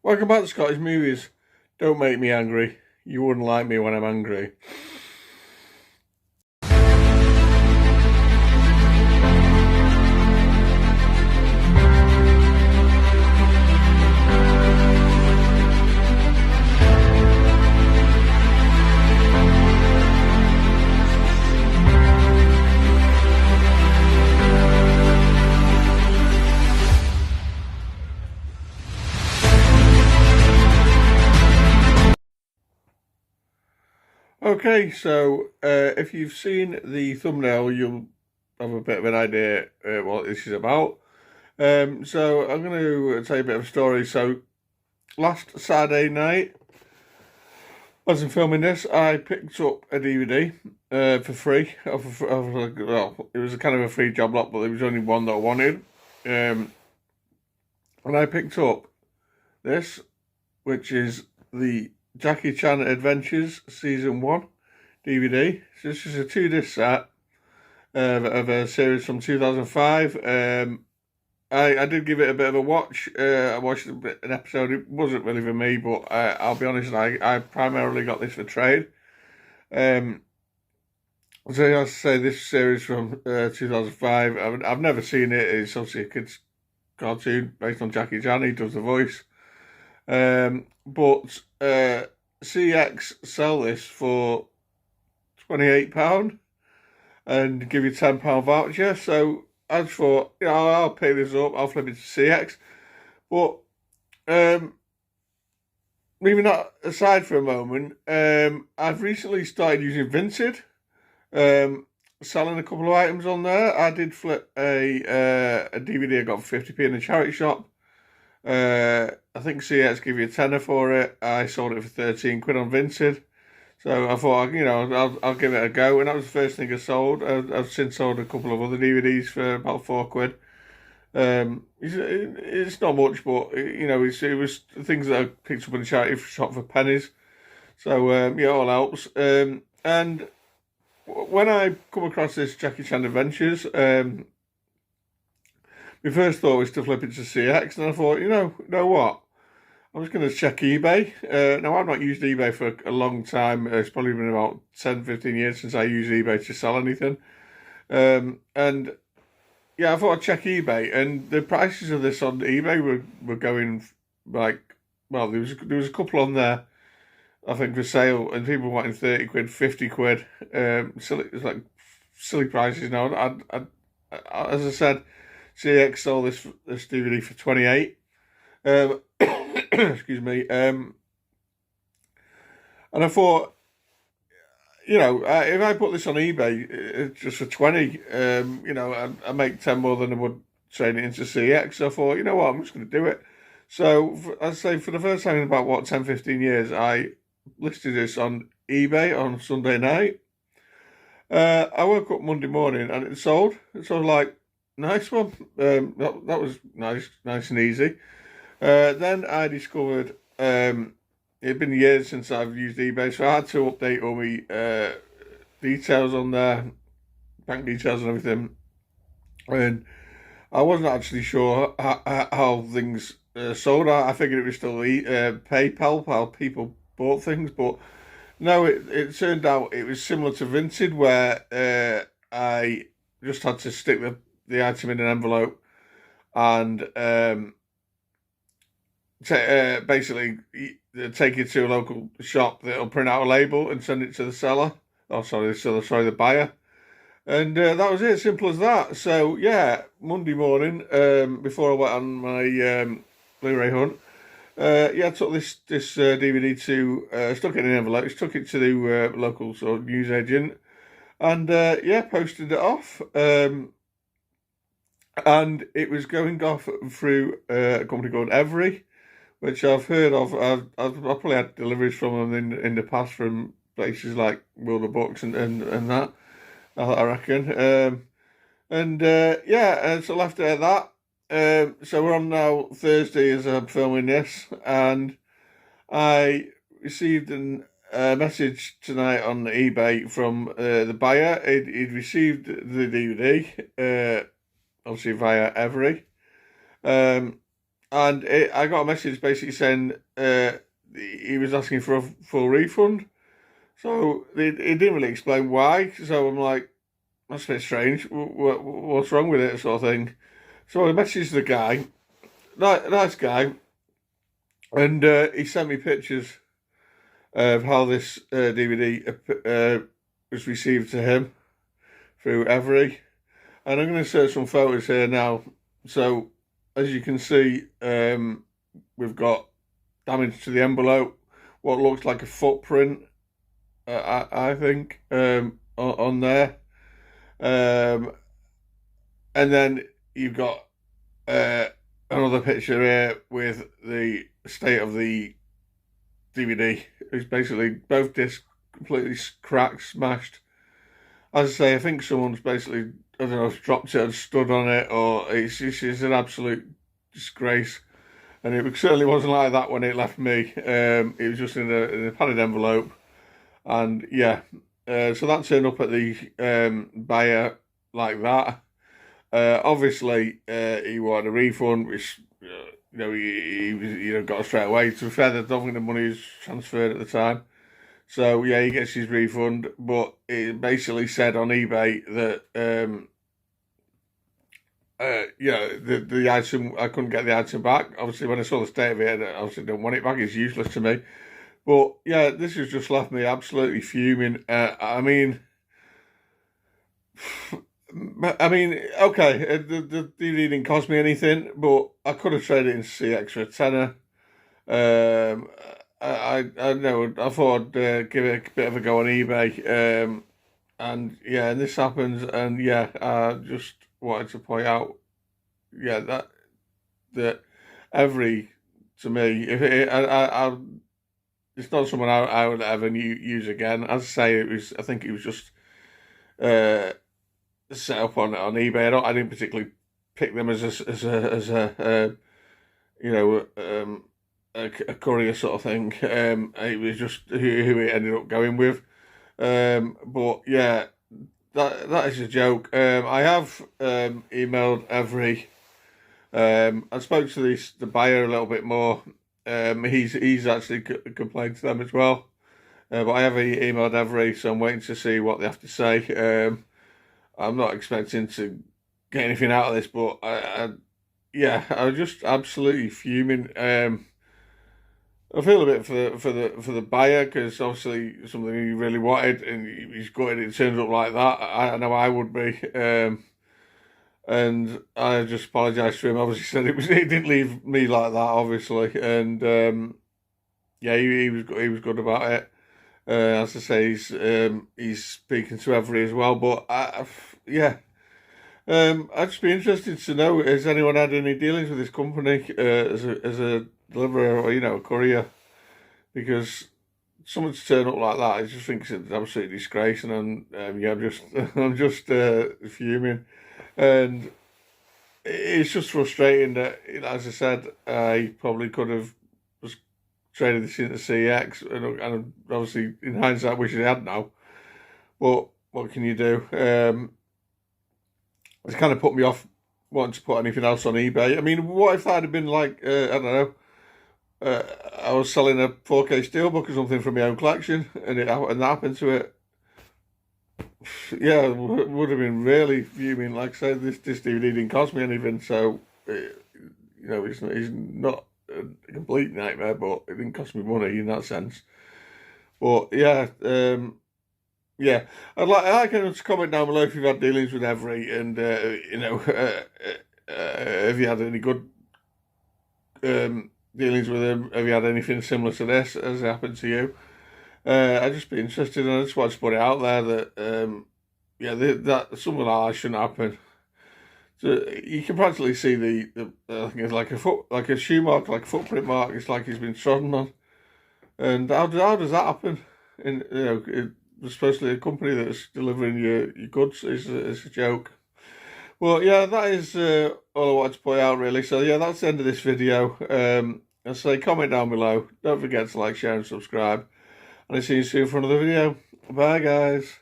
Welcome back to Scottish Movies. Don't make me angry. You wouldn't like me when I'm angry. Okay, so if you've seen the thumbnail, you'll have a bit of an idea what this is about. So I'm going to tell you a bit of a story. So last Saturday night, as I'm filming this, I picked up a DVD for free. Well, it was a kind of a free job lot, but there was only one that I wanted. And I picked up this, which is the Jackie Chan Adventures Season 1 DVD. So this is a 2-disc set of a series from 2005. I did give it a bit of a watch. I watched an episode. It wasn't really for me, but I'll be honest, I primarily got this for trade. So as I say, this series from 2005, I've never seen it. It's obviously a kid's cartoon based on Jackie Chan. He does the voice. But CX sell this for £28 and give you £10 voucher. So I just thought, I'll pay this up, I'll flip it to CX. But leaving that aside for a moment, I've recently started using Vinted, selling a couple of items on there. I did flip a DVD I got for 50p in a charity shop. I think CX give you a tenner for it. I sold it for 13 quid on Vinted. So I thought, I'll give it a go. And that was the first thing I sold. I've since sold a couple of other DVDs for about 4 quid. It's not much, but, it was things that I picked up in the charity shop for pennies. So, it all helps. And when I come across this Jackie Chan Adventures, my first thought was to flip it to CX, and I thought, you know what? I'm just going to check eBay. Now, I've not used eBay for a long time. It's probably been about 10, 15 years since I used eBay to sell anything. And I thought I'd check eBay, and the prices of this on eBay were going there was a couple on there, I think, for sale, and people wanting 30 quid, 50 quid. It's like silly prices now. As I said, CX sold this DVD for 28. Excuse me. And I thought, if I put this on eBay just for 20, I make 10 more than I would trade it into CX. So I thought, you know what, I'm just going to do it. So I'd say for the first time in about 10, 15 years, I listed this on eBay on Sunday night. I woke up Monday morning and it sold. So I was like, nice one. That was nice and easy. Then I discovered it'd been years since I've used eBay, so I had to update all my details on there, bank details and everything. And I wasn't actually sure how things sold. I figured it was still PayPal, how people bought things, but no, it turned out it was similar to Vinted, where I just had to stick the item in an envelope and basically take it to a local shop that'll print out a label and send it to the seller. Oh, sorry, the buyer. And that was it, simple as that. So, Monday morning, before I went on my Blu-ray hunt, I took this DVD stuck it in an envelope, stuck it to the local sort of newsagent, and posted it off. And it was going off through a company called EVRI, which I've heard of. I've probably had deliveries from them in the past from places like World of Books and that, I reckon. So left it at that. So we're on now Thursday as I'm filming this, and I received a message tonight on eBay from the buyer. He'd received the DVD, obviously via EVRI. and I got a message basically saying he was asking for a full refund. So he didn't really explain why. So I'm like, that's a bit strange. What's wrong with it, sort of thing. So I messaged the guy, nice guy, and he sent me pictures of how this DVD was received to him through EVRI. And I'm going to insert some photos here now. So, as you can see, we've got damage to the envelope, what looks like a footprint, I think, on there. And then you've got another picture here with the state of the DVD. It's basically both discs completely cracked, smashed. As I say, I think someone's basically, I don't know, dropped it and stood on it, or it's an absolute disgrace. And it certainly wasn't like that when it left me. It was just in a padded envelope. And yeah, so that turned up at the buyer like that. Obviously, he wanted a refund, which he got straight away. To be fair, I don't think the money was transferred at the time. So yeah, he gets his refund, but it basically said on eBay that the item, I couldn't get the item back. Obviously, when I saw the state of it, I obviously don't want it back. It's useless to me. But yeah, this has just left me absolutely fuming. I mean, okay, the DVD didn't cost me anything, but I could have traded it in CX for a tenner. I know, I thought I'd give it a bit of a go on eBay. And yeah, and this happens, and yeah, I just wanted to point out, yeah, that to me, if it's not someone I would ever use again. As I say, I think it was just set up on eBay. I didn't particularly pick them as a courier sort of thing. It was just who it ended up going with. But yeah, that is a joke. I have emailed EVRI. I spoke to the buyer a little bit more. He's actually complained to them as well. But I have emailed EVRI, so I'm waiting to see what they have to say. I'm not expecting to get anything out of this, but I was just absolutely fuming. I feel a bit for the buyer, because obviously something he really wanted, and he's got it turns up like that. I know I would be, and I just apologise to him. Obviously, said it didn't leave me like that, obviously, and yeah, he was good about it. As I say, he's speaking to EVRI as well, but yeah. I'd just be interested to know, has anyone had any dealings with this company as a deliverer or a courier? Because someone to turn up like that, I just think it's an absolute disgrace, and yeah, I'm just fuming, and it's just frustrating that, as I said, he probably could have just traded this into CX, and obviously in hindsight, wish he had now. But what can you do? It's kind of put me off wanting to put anything else on eBay. I mean, what if that had been like, I don't know, I was selling a 4K steelbook or something from my own collection, and that happened to it? Yeah, would have been really fuming. Like I said, this DVD didn't cost me anything, so it's not a complete nightmare, but it didn't cost me money in that sense. But yeah. Yeah, I'd like anyone to comment down below if you've had dealings with EVRI, and have you had any good dealings with him? Have you had anything similar to this as happened to you? I'd just be interested, and I just want to put it out there that that something like that shouldn't happen. So you can practically see the I think it's like a shoe mark, like a footprint mark. It's like he's been trodden on, and how does that happen? Especially a company that's delivering your goods is a joke. Well, yeah, that is all I wanted to point out, really. So yeah, that's the end of this video. I say, comment down below. Don't forget to like, share, and subscribe. And I'll see you soon for another video. Bye, guys.